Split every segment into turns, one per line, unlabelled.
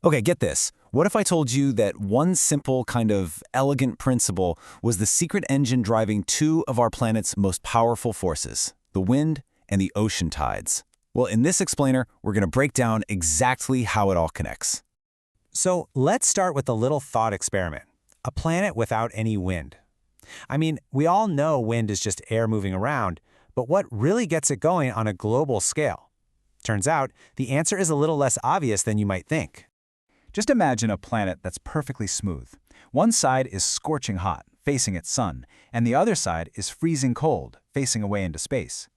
Okay, get this. What if I told you that one simple, kind of elegant principle was the secret engine driving two of our planet's most powerful forces, the wind and the ocean tides? Well, in this explainer, we're going to break down exactly how it all connects.
So let's start with a little thought experiment. A planet without any wind. I mean, we all know wind is just air moving around, but what really gets it going on a global scale? Turns out, the answer is a little less obvious than you might think.
Just imagine a planet that's perfectly smooth. One side is scorching hot, facing its sun, and the other side is freezing cold, facing away into space.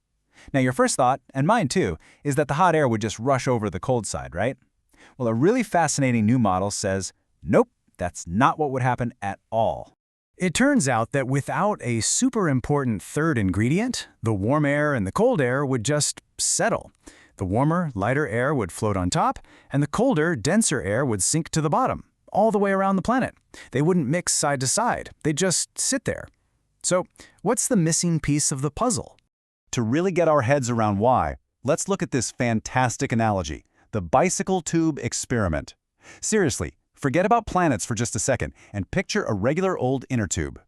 Now your first thought, and mine too, is that the hot air would just rush over the cold side, right? Well, a really fascinating new model says, nope, that's not what would happen at all. It turns out that without a super important third ingredient, the warm air and the cold air would just settle. The warmer, lighter air would float on top, and the colder, denser air would sink to the bottom, all the way around the planet. They wouldn't mix side to side. They'd just sit there. So, what's the missing piece of the puzzle?
To really get our heads around why, let's look at this fantastic analogy, the bicycle tube experiment. Seriously, forget about planets for just a second and picture a regular old inner tube.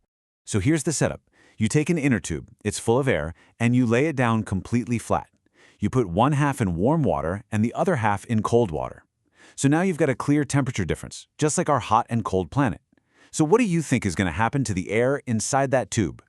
So here's the setup. You take an inner tube, it's full of air, and you lay it down completely flat. You put one half in warm water and the other half in cold water. So now you've got a clear temperature difference, just like our hot and cold planet. So what do you think is going to happen to the air inside that tube?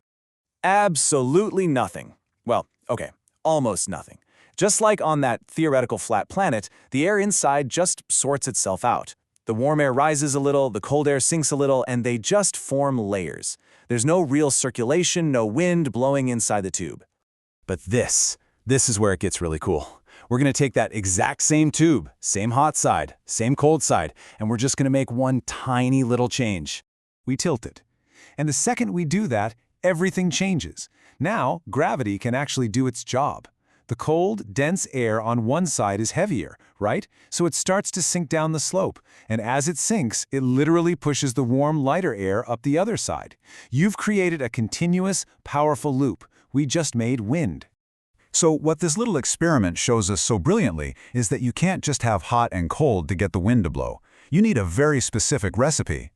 Absolutely nothing. Well, okay, almost nothing. Just like on that theoretical flat planet, the air inside just sorts itself out. The warm air rises a little, the cold air sinks a little, and they just form layers. There's no real circulation, no wind blowing inside the tube.
But this is where it gets really cool. We're going to take that exact same tube, same hot side, same cold side, and we're just going to make one tiny little change.
We tilt it. And the second we do that, everything changes. Now, gravity can actually do its job. The cold, dense air on one side is heavier, right? So it starts to sink down the slope. And as it sinks, it literally pushes the warm, lighter air up the other side. You've created a continuous, powerful loop. We just made wind.
So what this little experiment shows us so brilliantly is that you can't just have hot and cold to get the wind to blow. You need a very specific recipe.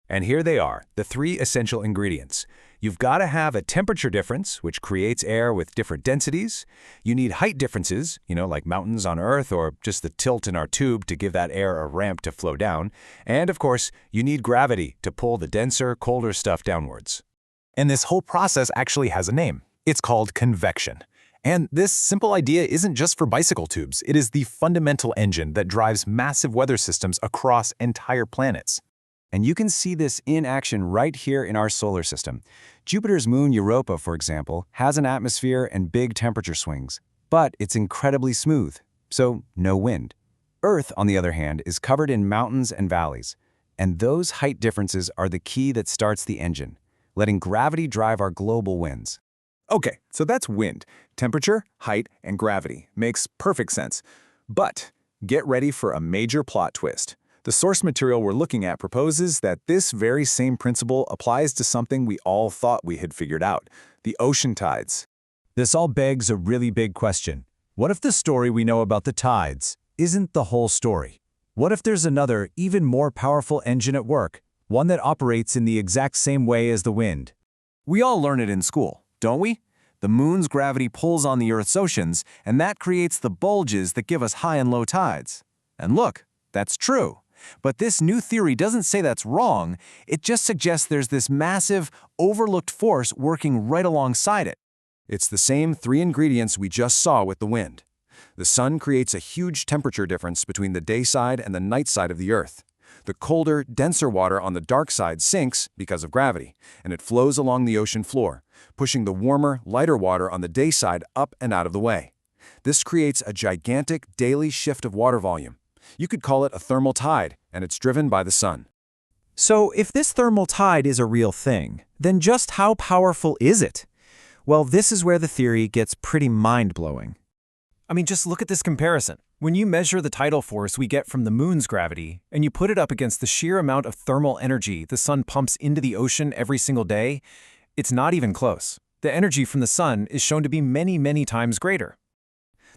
And here they are, the three essential ingredients. You've got to have a temperature difference, which creates air with different densities. You need height differences, like mountains on Earth or just the tilt in our tube to give that air a ramp to flow down. And of course, you need gravity to pull the denser, colder stuff downwards.
And this whole process actually has a name. It's called convection. And this simple idea isn't just for bicycle tubes. It is the fundamental engine that drives massive weather systems across entire planets.
And you can see this in action right here in our solar system. Jupiter's moon Europa, for example, has an atmosphere and big temperature swings, but it's incredibly smooth, so no wind. Earth, on the other hand, is covered in mountains and valleys, and those height differences are the key that starts the engine, letting gravity drive our global winds.
Okay, so that's wind. Temperature, height, and gravity. Makes perfect sense. But get ready for a major plot twist. The source material we're looking at proposes that this very same principle applies to something we all thought we had figured out, the ocean tides.
This all begs a really big question. What if the story we know about the tides isn't the whole story? What if there's another, even more powerful engine at work, one that operates in the exact same way as the wind?
We all learn it in school, don't we? The moon's gravity pulls on the Earth's oceans, and that creates the bulges that give us high and low tides. And look, that's true. But this new theory doesn't say that's wrong, it just suggests there's this massive, overlooked force working right alongside it. It's the same three ingredients we just saw with the wind. The sun creates a huge temperature difference between the day side and the night side of the Earth. The colder, denser water on the dark side sinks because of gravity, and it flows along the ocean floor, pushing the warmer, lighter water on the day side up and out of the way. This creates a gigantic daily shift of water volume. You could call it a thermal tide, and it's driven by the sun.
So if this thermal tide is a real thing, then just how powerful is it? Well, this is where the theory gets pretty mind-blowing.
I mean, just look at this comparison. When you measure the tidal force we get from the moon's gravity, and you put it up against the sheer amount of thermal energy the sun pumps into the ocean every single day, it's not even close. The energy from the sun is shown to be many, many times greater.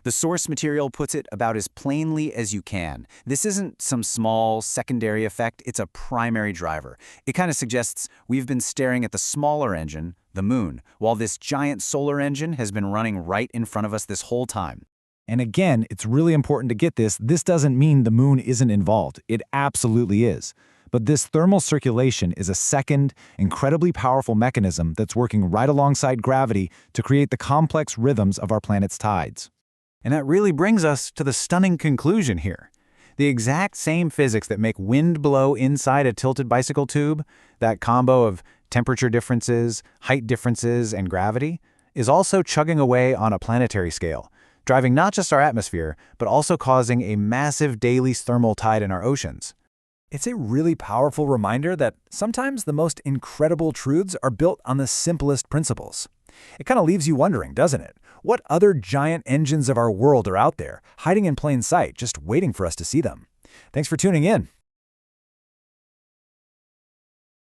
The source material puts it about as plainly as you can. This isn't some small secondary effect, it's a primary driver. It kind of suggests we've been staring at the smaller engine, the moon, while this giant solar engine has been running right in front of us this whole time.
And again, it's really important to get this. This doesn't mean the moon isn't involved. It absolutely is. But this thermal circulation is a second, incredibly powerful mechanism that's working right alongside gravity to create the complex rhythms of our planet's tides.
And that really brings us to the stunning conclusion here. The exact same physics that make wind blow inside a tilted bicycle tube, that combo of temperature differences, height differences, and gravity, is also chugging away on a planetary scale, driving not just our atmosphere, but also causing a massive daily thermal tide in our oceans.
It's a really powerful reminder that sometimes the most incredible truths are built on the simplest principles. It kind of leaves you wondering, doesn't it? What other giant engines of our world are out there, hiding in plain sight, just waiting for us to see them? Thanks for tuning in.